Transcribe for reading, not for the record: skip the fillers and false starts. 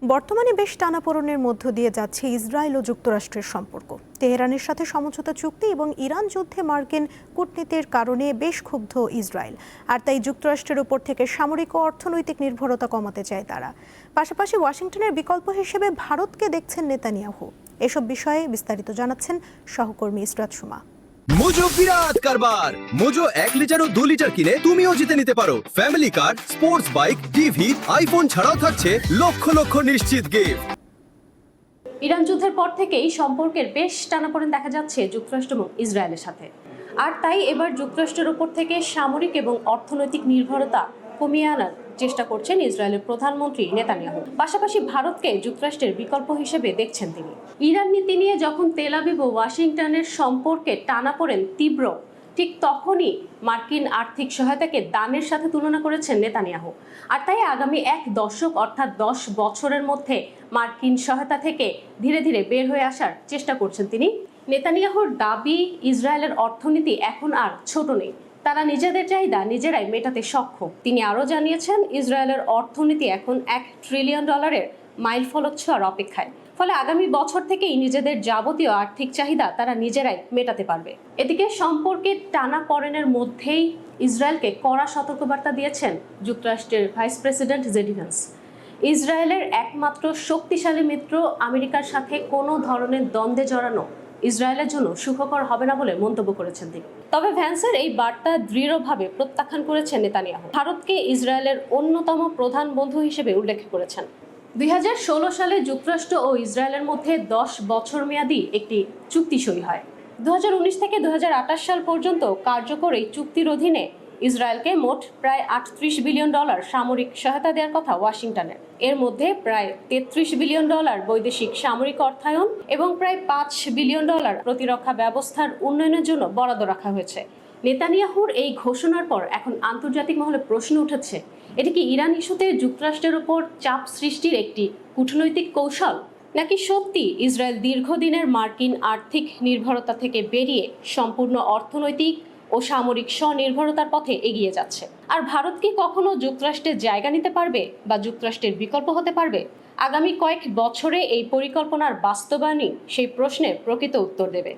বর্তমানে বেশ টানাপোড়েনের মধ্য দিয়ে যাচ্ছে ইসরায়েল ও যুক্তরাষ্ট্রের সম্পর্ক। তেহরানের সাথে সমঝোতা চুক্তি এবং ইরান যুদ্ধে মার্কিন কূটনীতির কারণে বেশ ক্ষুব্ধ ইসরায়েল, আর তাই যুক্তরাষ্ট্রের উপর থেকে সামরিক ও অর্থনৈতিক নির্ভরতা কমাতে চায় তারা। পাশাপাশি ওয়াশিংটনের বিকল্প হিসেবে ভারতকে দেখছেন নেতানিয়াহু। এসব বিষয়ে বিস্তারিত জানাচ্ছেন সহকর্মী ইসরাত সুমা। মোজো বিরাট কারবার। মোজো 1 লিটার ও 2 লিটার কিনে তুমিও জিতে নিতে পারো ফ্যামিলি কার, স্পোর্টস বাইক, টিভি, আইফোন ছাড়াও থাকছে লক্ষ লক্ষ নিশ্চিত গিফট। ইরান যুদ্ধের পর থেকেই সম্পর্কের বেশ টানাপোড়েন দেখা যাচ্ছে যুক্তরাষ্ট্র এবং ইসরায়েলের সাথে। আর তাই এবার যুক্তরাষ্ট্রের উপর থেকে সামরিক এবং অর্থনৈতিক নির্ভরতা কমিয়ে আনার চেষ্টা করছেন ইসরায়েলের প্রধানমন্ত্রী নেতানিয়াহু। পাশাপাশি ভারতকে যুক্তরাষ্ট্রের বিকল্প হিসেবে দেখছেন তিনি। ইরান নীতি নিয়ে যখন তেল আবিব ও ওয়াশিংটনের সম্পর্কে টানাপোড়েন তীব্র, ঠিক তখনই মার্কিন আর্থিক সহায়তাকে দানের সাথে তুলনা করেছেন নেতানিয়াহু। আর তাই আগামী 1 দশক অর্থাৎ 10 বছরের মধ্যে মার্কিন সহায়তা থেকে ধীরে ধীরে বের হয়ে আসার চেষ্টা করছেন তিনি। নেতানিয়াহুর দাবি, ইসরায়েলের অর্থনীতি এখন আর ছোট নেই, তারা নিজেদের চাহিদা নিজেরাই মেটাতে সক্ষম। তিনি আরও জানিয়েছেন, ইসরায়েলের অর্থনীতি এখন $1 ট্রিলিয়ন মাইল ফলক ছোঁয়ার অপেক্ষায়। ফলে আগামী বছর থেকেই নিজেদের যাবতীয় আর্থিক চাহিদা তারা নিজেরাই মেটাতে পারবে। এদিকে সম্পর্কের টানাপোড়েনের মধ্যেই ইসরায়েলকে কড়া সতর্কবার্তা দিয়েছেন যুক্তরাষ্ট্রের ভাইস প্রেসিডেন্ট জেডি ভ্যান্স। ইসরায়েলের একমাত্র শক্তিশালী মিত্র আমেরিকার সাথে কোনো ধরনের দ্বন্দ্বে জড়ানো ইসরায়েলের জন্য সুখকর হবে না বলে মন্তব্য করেছেন তিনি। তবে ভ্যান্সের এই বার্তা দৃঢ়ভাবে প্রত্যাখ্যান করেছেন নেতানিয়াহু। ভারতকে ইসরায়েলের অন্যতম প্রধান বন্ধু হিসেবে উল্লেখ করেছেন। 2016 সালে যুক্তরাষ্ট্র ও ইসরায়েলের মধ্যে 10 বছর মেয়াদী একটি চুক্তি সই হয়। 2019 থেকে 2028 সাল পর্যন্ত কার্যকর এই চুক্তির অধীনে ইসরায়েলকে মোট প্রায় $38 বিলিয়ন সামরিক সহায়তা দেওয়ার কথা ওয়াশিংটনের। এর মধ্যে প্রায় $33 বিলিয়ন বৈদেশিক সামরিক অর্থায়ন এবং প্রায় $5 বিলিয়ন প্রতিরক্ষা ব্যবস্থার উন্নয়নের জন্য বরাদ্দ রাখা হয়েছে। নেতানিয়াহুর এই ঘোষণার পর এখন আন্তর্জাতিক মহলে প্রশ্ন উঠেছে, এটি কি ইরান ইস্যুতে যুক্তরাষ্ট্রের উপর চাপ সৃষ্টির একটি কূটনৈতিক কৌশল, নাকি সত্যি ইসরায়েল দীর্ঘদিনের মার্কিন আর্থিক নির্ভরতা থেকে বেরিয়ে সম্পূর্ণ অর্থনৈতিক ও সামরিক স্বনির্ভরতার পথে এগিয়ে যাচ্ছে? আর ভারত কি কখনো যুক্তরাষ্ট্রের জায়গা নিতে পারবে বা যুক্তরাষ্ট্রের বিকল্প হতে পারবে? আগামী কয়েক বছরে এই পরিকল্পনার বাস্তবায়নই সেই প্রশ্নের প্রকৃত উত্তর দেবে।